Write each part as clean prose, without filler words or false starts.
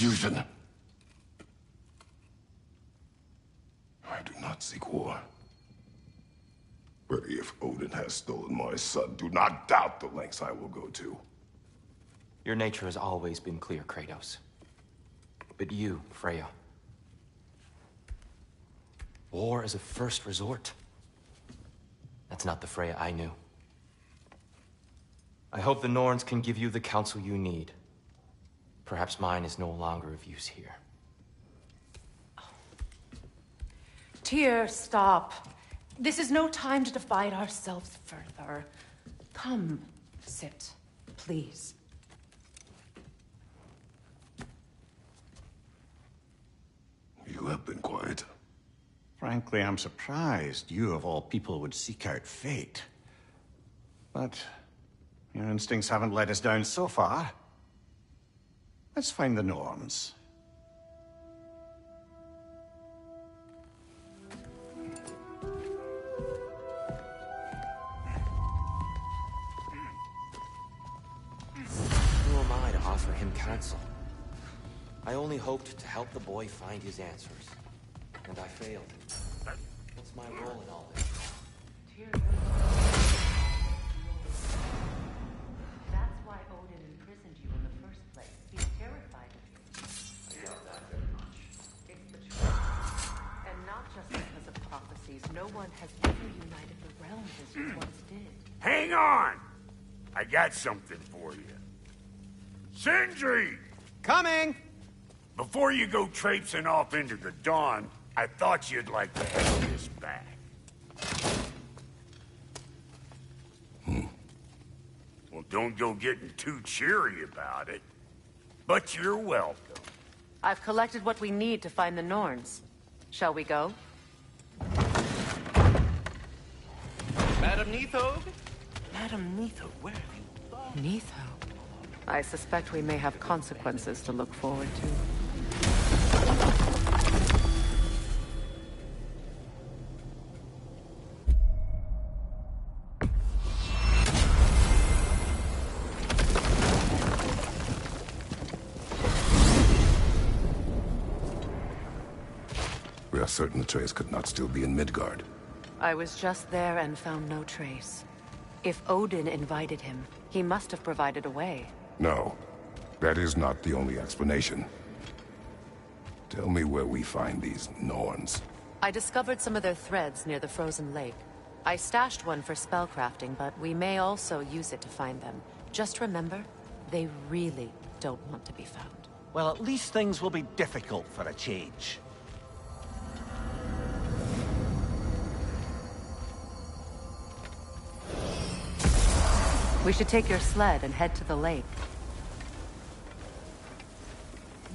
confusion. I do not seek war. But if Odin has stolen my son, do not doubt the lengths I will go to. Your nature has always been clear, Kratos. But you, Freya. War is a first resort. That's not the Freya I knew. I hope the Norns can give you the counsel you need. Perhaps mine is no longer of use here. Tyr, stop. This is no time to divide ourselves further. Come, sit, please. You have been quiet. Frankly, I'm surprised you of all people would seek out fate. But your instincts haven't let us down so far. Let's find the Norns. Who am I to offer him counsel? I only hoped to help the boy find his answers. And I failed. What's my role in all this? That's why Odin imprisoned you in the first place. He's terrified of you. I doubt that very much. It's the truth. And not just because of prophecies. No one has ever united the realms as you once did. Hang on! I got something for you. Sindri! Coming! Before you go traipsing off into the dawn, I thought you'd like to have this back. Well, don't go getting too cheery about it. But you're welcome. I've collected what we need to find the Norns. Shall we go? Madam Neathog? Madam Neathog, where have you gone? Neathog? I suspect we may have consequences to look forward to. We are certain Atreus could not still be in Midgard. I was just there and found no trace. If Odin invited him, he must have provided a way. No, that is not the only explanation. Tell me where we find these Norns. I discovered some of their threads near the frozen lake. I stashed one for spellcrafting, but we may also use it to find them. Just remember, they really don't want to be found. Well, at least things will be difficult for a change. We should take your sled and head to the lake.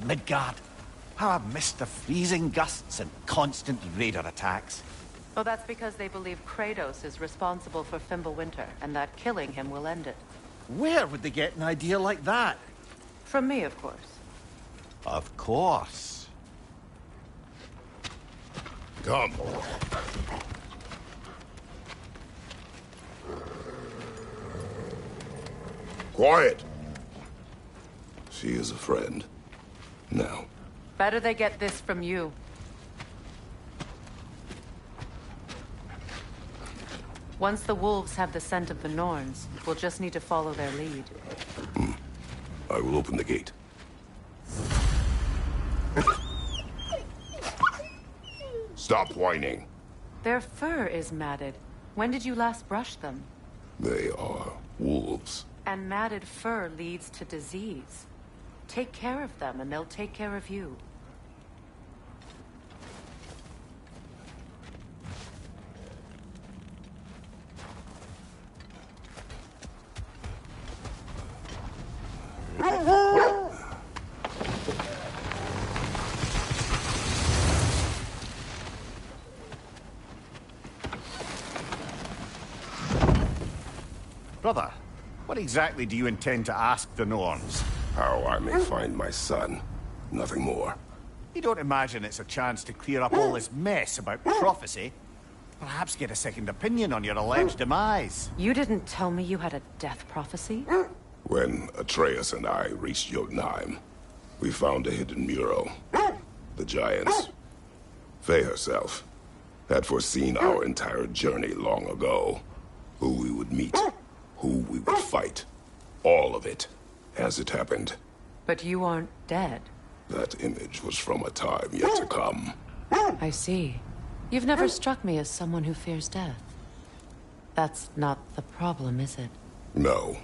Midgard. How I've missed the freezing gusts and constant raider attacks. Well, that's because they believe Kratos is responsible for Fimbulwinter, and that killing him will end it. Where would they get an idea like that? From me, of course. Of course. Come. Quiet! She is a friend. Now. Better they get this from you. Once the wolves have the scent of the Norns, we'll just need to follow their lead. I will open the gate. Stop whining. Their fur is matted. When did you last brush them? They are wolves. And matted fur leads to disease. Take care of them, and they'll take care of you. Brother, what exactly do you intend to ask the Norns? How I may find my son. Nothing more. You don't imagine it's a chance to clear up all this mess about prophecy? Perhaps get a second opinion on your alleged demise. You didn't tell me you had a death prophecy? When Atreus and I reached Jotunheim, We found a hidden mural. The Giants. Faye herself had foreseen our entire journey long ago. Who we would meet, who we would fight. All of it, as it happened. But you aren't dead. That image was from a time yet to come. I see. You've never struck me as someone who fears death. That's not the problem, is it? No.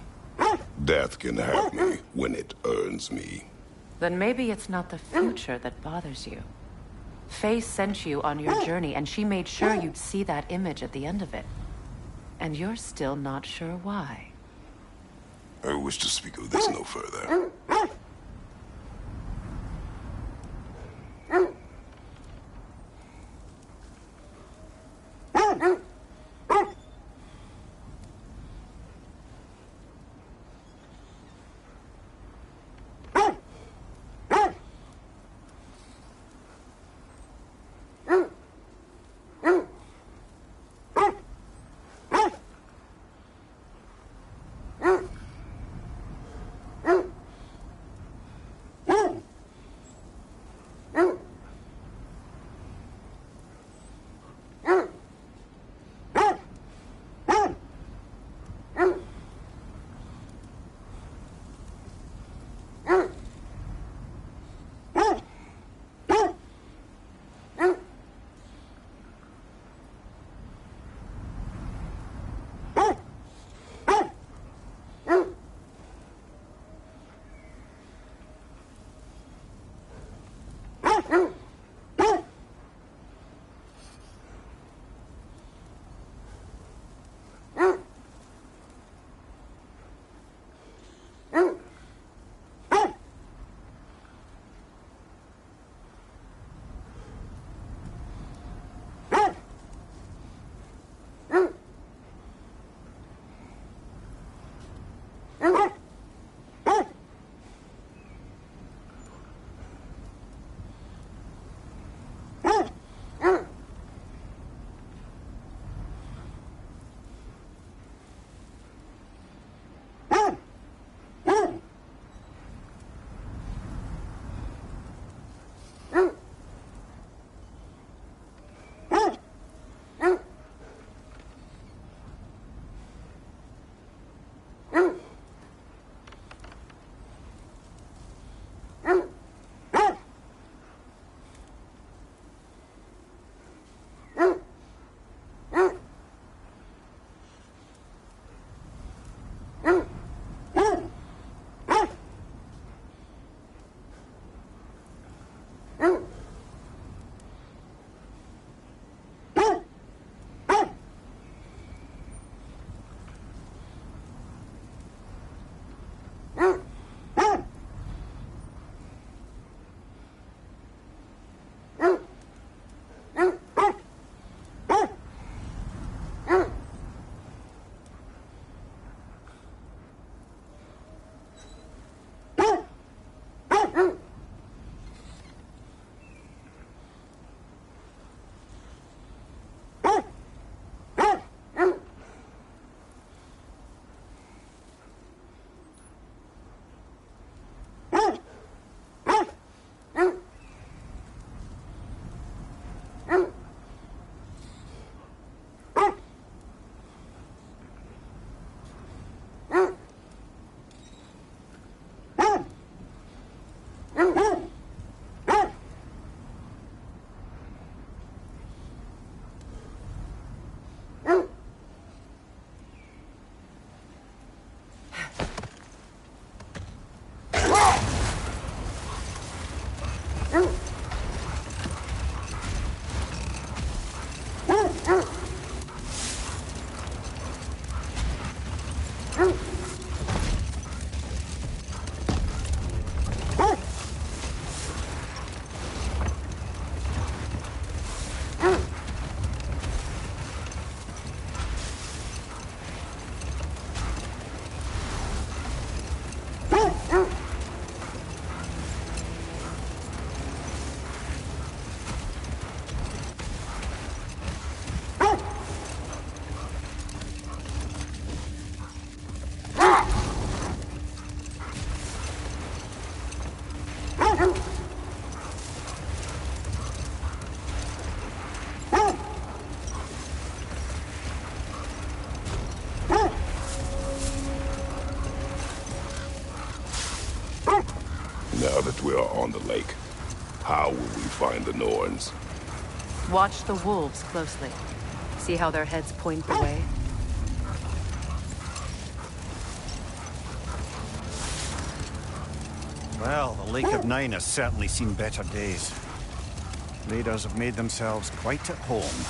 Death can have me when it earns me. Then maybe it's not the future that bothers you. Faye sent you on your journey, and she made sure you'd see that image at the end of it. And you're still not sure why. I wish to speak of this no further. Now that we are on the lake, how will we find the Norns? Watch the wolves closely. See how their heads point the way? Well, the Lake of Nine has certainly seen better days. Raiders have made themselves quite at home.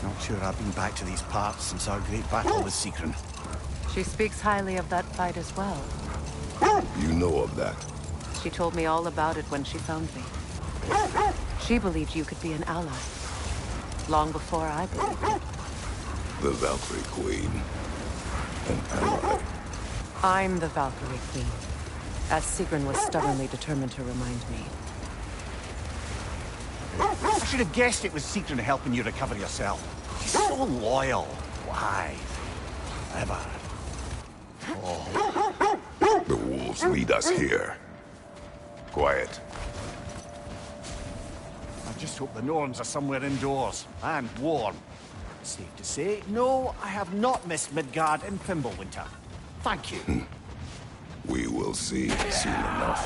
Not sure I've been back to these parts since our great battle with Sigrun. She speaks highly of that fight as well. You know of that? She told me all about it when she found me. She believed you could be an ally. Long before I believed it. The Valkyrie Queen. An ally. I'm the Valkyrie Queen, as Sigrun was stubbornly determined to remind me. I should have guessed it was Sigrun helping you recover yourself. She's so loyal. Why? Ever. Oh. The wolves lead us here. Quiet. I just hope the Norns are somewhere indoors and warm. Safe to say, no, I have not missed Midgard in Fimbulwinter. Thank you. We will see soon enough.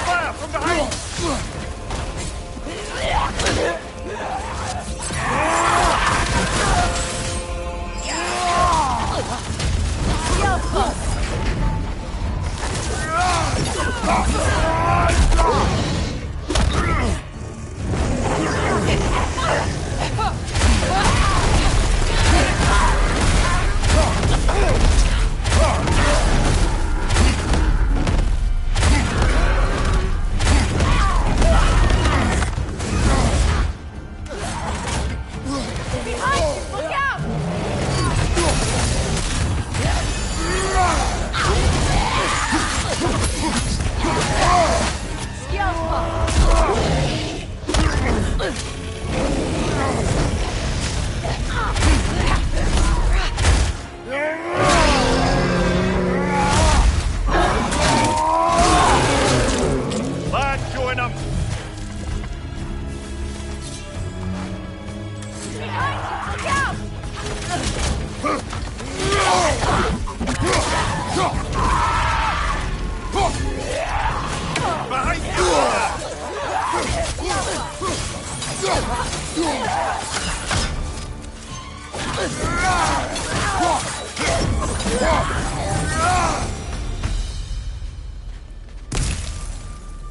Fire from behind!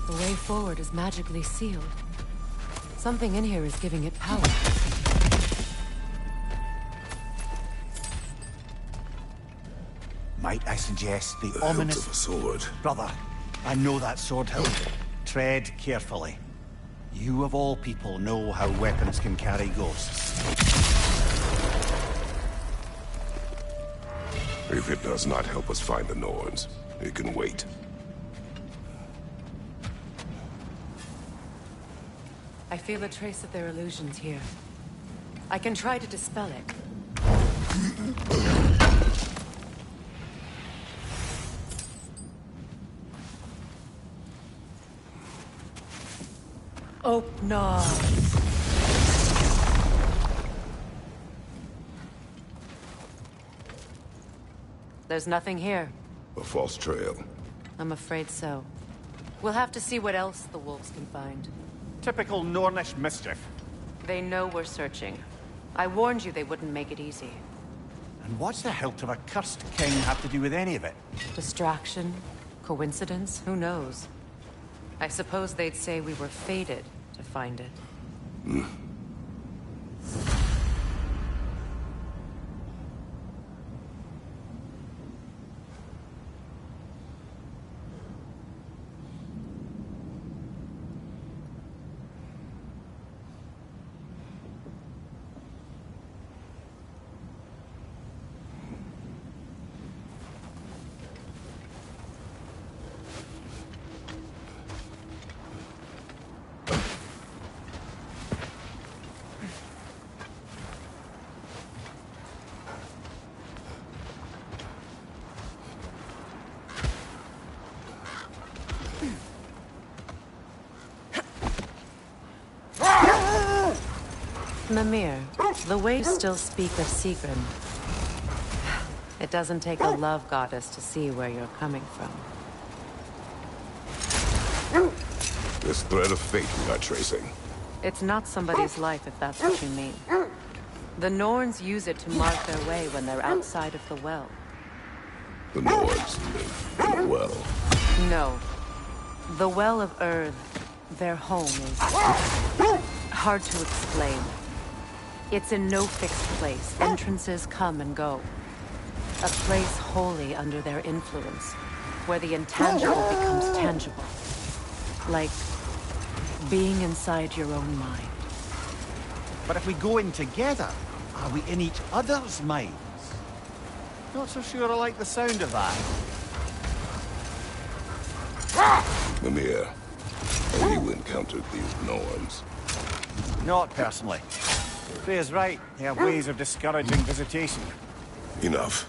The way forward is magically sealed. Something in here is giving it power. Might I suggest the The ominous... hilt of a sword. Brother, I know that sword hilt. Tread carefully. You of all people know how weapons can carry ghosts. If it does not help us find the Norns, it can wait. I feel a trace of their illusions here. I can try to dispel it. Oh, no. There's nothing here. A false trail. I'm afraid so. We'll have to see what else the wolves can find. Typical Nornish mischief. They know we're searching. I warned you they wouldn't make it easy. And what's the hilt of a cursed king have to do with any of it? Distraction? Coincidence? Who knows? I suppose they'd say we were fated to find it. Mimir, the waves still speak of Sigrun. It doesn't take a love goddess to see where you're coming from. This thread of fate we are tracing. It's not somebody's life, if that's what you mean. The Norns use it to mark their way when they're outside of the well. The Nords live in a well. No. The Well of Earth, their home, is hard to explain. It's in no fixed place. Entrances come and go. A place wholly under their influence, where the intangible becomes tangible. Like being inside your own mind. But if we go in together, are we in each other's minds? Not so sure I like the sound of that. Mimir, have you encountered these Norns? Not personally. Freya's right. They have ways of discouraging visitation. Enough.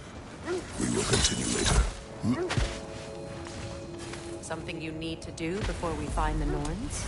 We will continue later. Something you need to do before we find the Norns?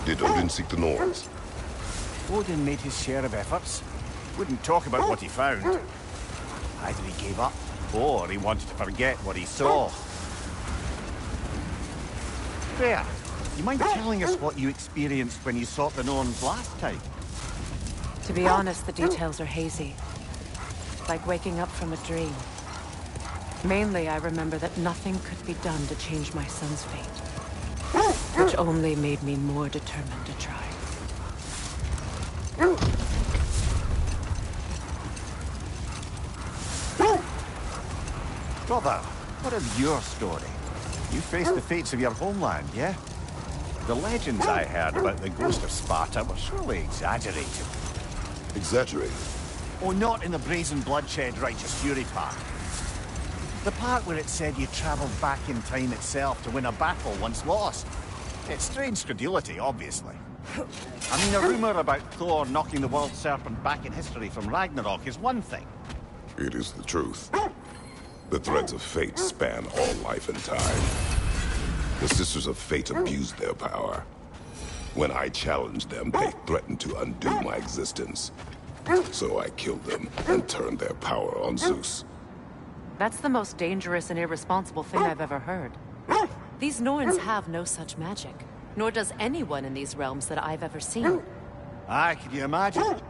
Did Odin seek the Norns? Odin made his share of efforts. Wouldn't talk about what he found. Either he gave up, or he wanted to forget what he saw. Freya, you mind telling us what you experienced when you sought the Norns last time? To be honest, the details are hazy. Like waking up from a dream. Mainly, I remember that nothing could be done to change my son's fate. Which only made me more determined to try. Brother, what of your story? You faced the fates of your homeland, yeah? The legends I heard about the ghost of Sparta were surely exaggerated. Exaggerated? Oh, not in the brazen bloodshed righteous fury part. The part where it said you travelled back in time itself to win a battle once lost. It's strange credulity, obviously. I mean, a rumour about Thor knocking the world serpent back in history from Ragnarok is one thing. It is the truth. The threads of fate span all life and time. The Sisters of Fate abused their power. When I challenged them, they threatened to undo my existence. So I killed them and turned their power on Zeus. That's the most dangerous and irresponsible thing I've ever heard. These Norns have no such magic, nor does anyone in these realms that I've ever seen. Aye, can you imagine?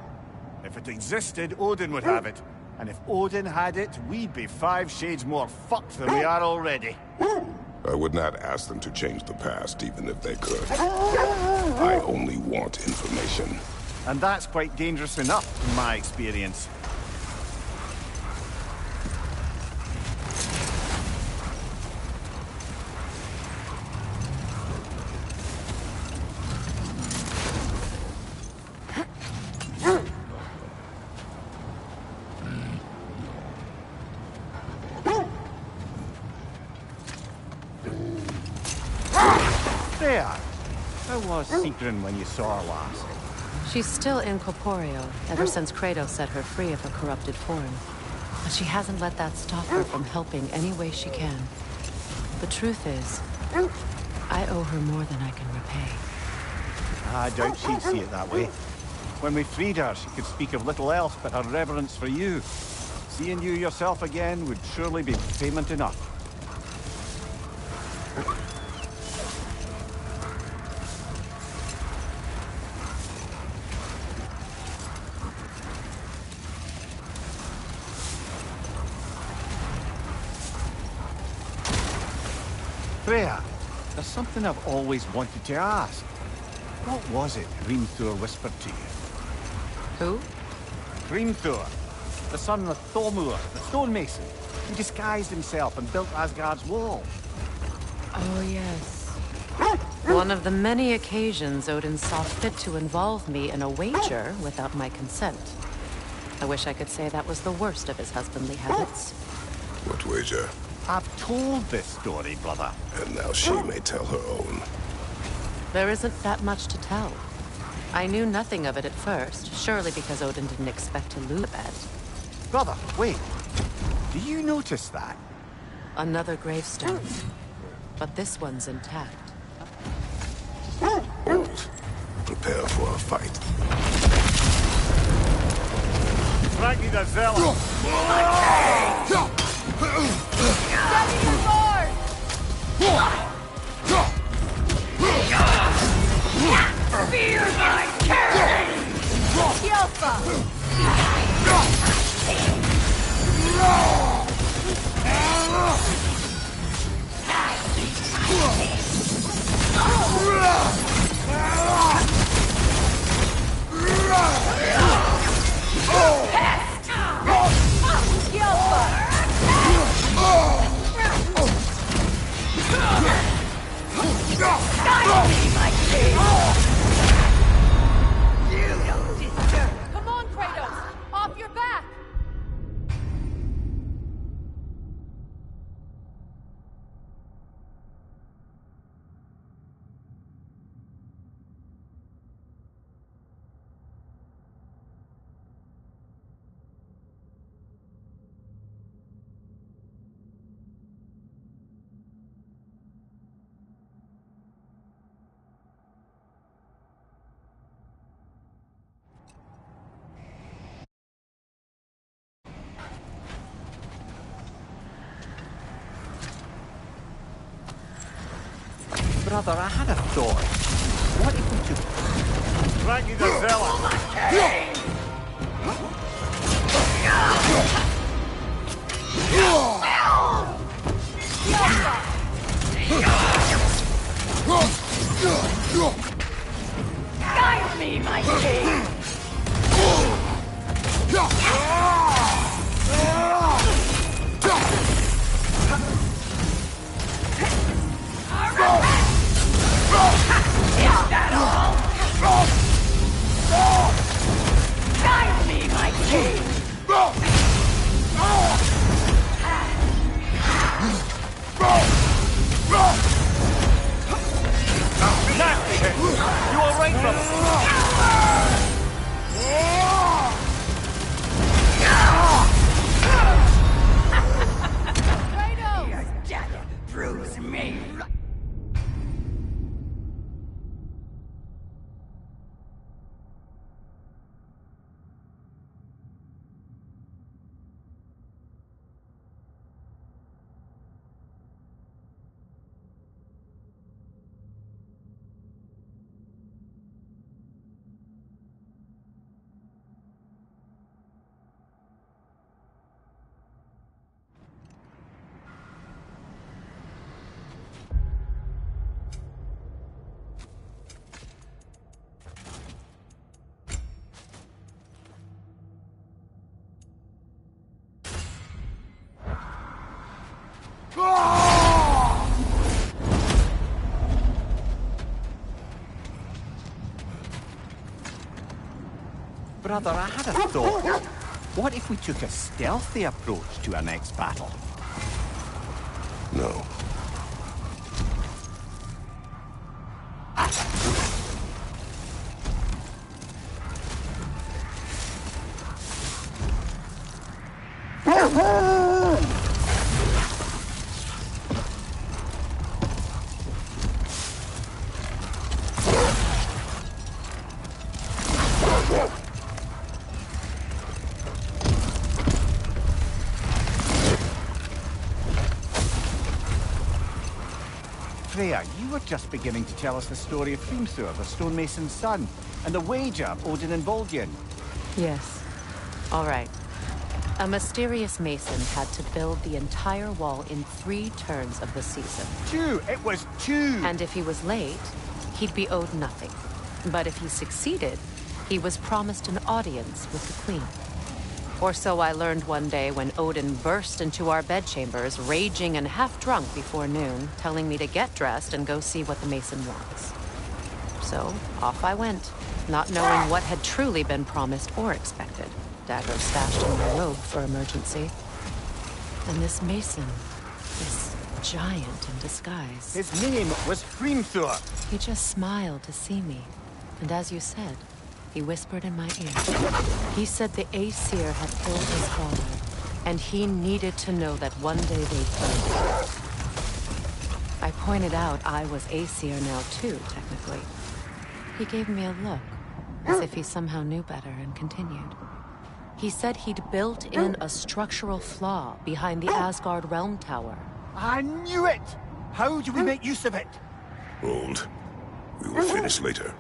If it existed, Odin would have it. And if Odin had it, we'd be 5 shades more fucked than we are already. I would not ask them to change the past, even if they could. I only want information. And that's quite dangerous enough, in my experience. There! How was Sigrun when you saw her last? She's still incorporeal, ever since Kratos set her free of her corrupted form. But she hasn't let that stop her from helping any way she can. The truth is, I owe her more than I can repay. I doubt she'd see it that way. When we freed her, she could speak of little else but her reverence for you. Seeing you yourself again would surely be payment enough. Freya, there's something I've always wanted to ask. What was it Hrimthur whispered to you? Who? Hrimthur, the son of Thormur, the stonemason, who disguised himself and built Asgard's wall. Oh, yes. One of the many occasions Odin saw fit to involve me in a wager without my consent. I wish I could say that was the worst of his husbandly habits. What wager? I've told this story, brother. And now she may tell her own. There isn't that much to tell. I knew nothing of it at first, surely because Odin didn't expect to lose the bet. Brother, wait. Do you notice that? Another gravestone. But this one's intact. Old. Prepare for a fight. Frankie the Zealot! Ready your sword! Fear my king! Yelpa! Come on, Kratos! Off your back! Brother, I had a thought. What if we took Frankie the Zealot? Guide me, my king! Is that all? Guide me, my king! You all right, brother? Kratos! Bruise me! Brother, I had a thought. What if we took a stealthy approach to our next battle? No. Freya, you were just beginning to tell us the story of Hrimthur, the stonemason's son, and the wager Odin and Volgin. Yes. All right. A mysterious mason had to build the entire wall in 3 turns of the season. 2! It was 2! And if he was late, he'd be owed nothing. But if he succeeded, he was promised an audience with the queen. Or so I learned one day when Odin burst into our bedchambers, raging and half-drunk before noon, telling me to get dressed and go see what the Mason wants. So, off I went, not knowing what had truly been promised or expected. Dagger stashed in my robe for emergency. And this Mason, this giant in disguise. His name was Hrimthur. He just smiled to see me. And as you said, he whispered in my ear. He said the Aesir had killed his father, and he needed to know that one day they'd find him. I pointed out I was Aesir now too, technically. He gave me a look, as if he somehow knew better, and continued. He said he'd built in a structural flaw behind the Asgard Realm Tower. I knew it! How do we make use of it? Hold. We will finish later.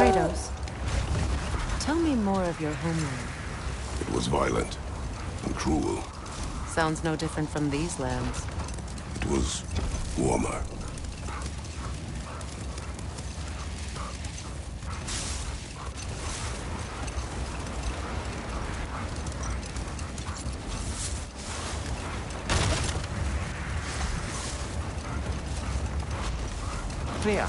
Kratos, tell me more of your homeland. It was violent and cruel. Sounds no different from these lands. It was warmer. Freya,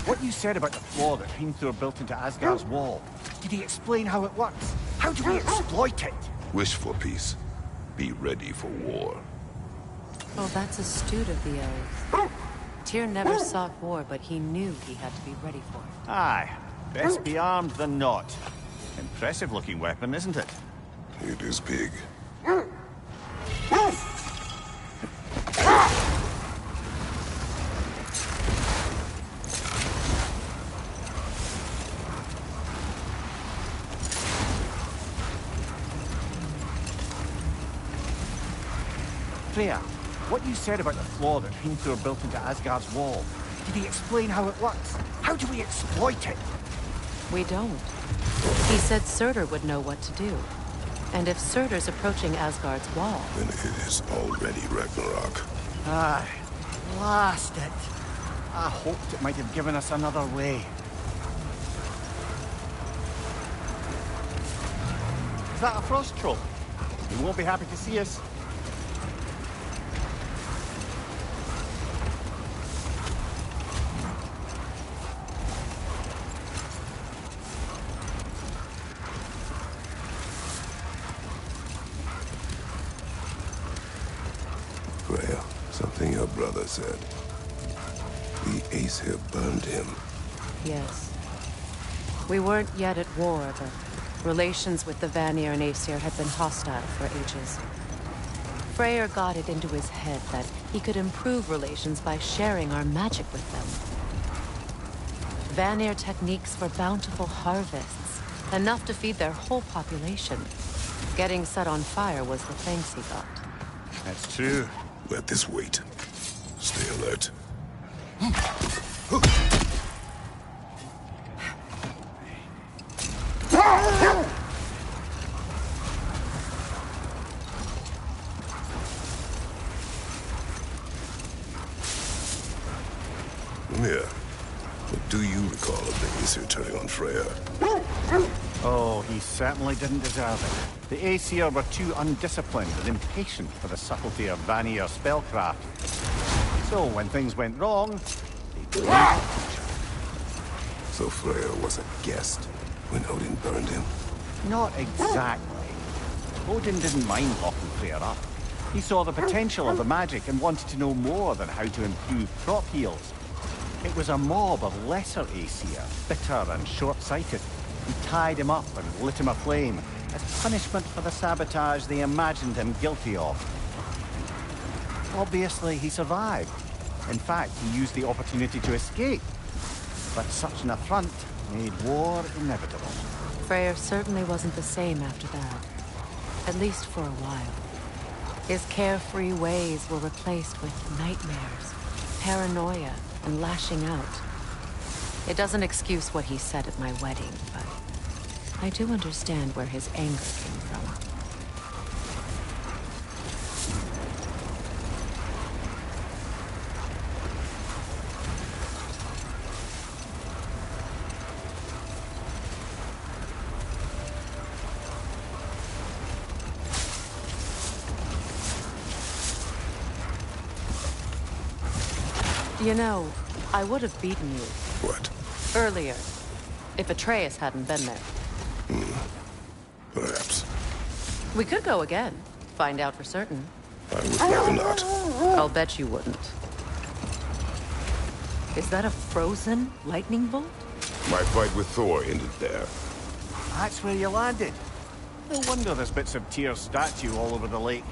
what you said about the flaw that Hrimthur built into Asgard's wall, did he explain how it works? How do we exploit it? Wish for peace. Be ready for war. Oh, that's astute of the elves. Tyr never sought war, but he knew he had to be ready for it. Aye, best be armed than not. Impressive looking weapon, isn't it? It is big. Freya, what you said about the flaw that Hrimthur built into Asgard's wall, did he explain how it works? How do we exploit it? We don't. He said Surtur would know what to do. And if Surtur's approaching Asgard's wall... Then it is already Ragnarok. Aye, blast it. I hoped it might have given us another way. Is that a frost troll? He won't be happy to see us. Freya, something your brother said. The Aesir burned him. Yes. We weren't yet at war, but relations with the Vanir and Aesir had been hostile for ages. Freyr got it into his head that he could improve relations by sharing our magic with them. Vanir techniques for bountiful harvests, enough to feed their whole population. Getting set on fire was the thanks he got. That's true. Let this wait. Stay alert. all of the Aesir turning on Freya. Oh, he certainly didn't deserve it. The Aesir were too undisciplined and impatient for the subtlety of Vanir spellcraft. So when things went wrong, they blamed So Freya was a guest when Odin burned him? Not exactly. Odin didn't mind locking Freya up. He saw the potential of the magic and wanted to know more than how to improve crop yields. It was a mob of lesser Aesir, bitter and short-sighted, who tied him up and lit him aflame as punishment for the sabotage they imagined him guilty of. Obviously, he survived. In fact, he used the opportunity to escape. But such an affront made war inevitable. Freyr certainly wasn't the same after that. At least for a while. His carefree ways were replaced with nightmares, paranoia, and lashing out. It doesn't excuse what he said at my wedding, but I do understand where his anger came from. You know, I would have beaten you. What? Earlier, if Atreus hadn't been there. Perhaps. We could go again. Find out for certain. I would rather not. I'll bet you wouldn't. Is that a frozen lightning bolt? My fight with Thor ended there. That's where you landed. No wonder there's bits of Tyr's statue all over the lake.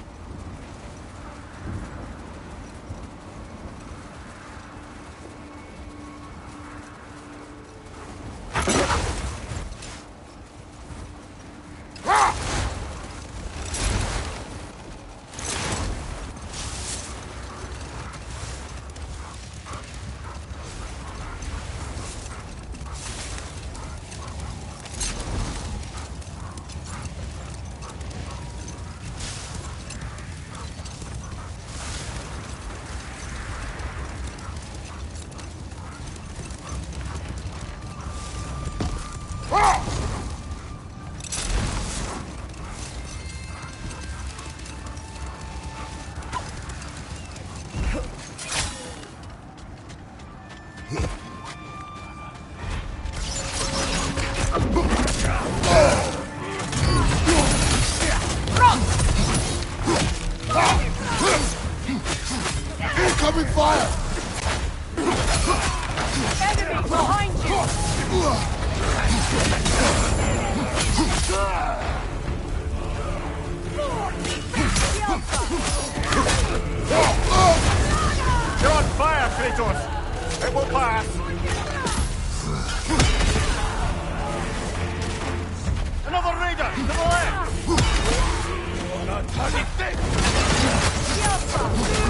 Incoming fire! Enemy behind you! You're on fire, Kratos! It will pass! Another raider! To the left!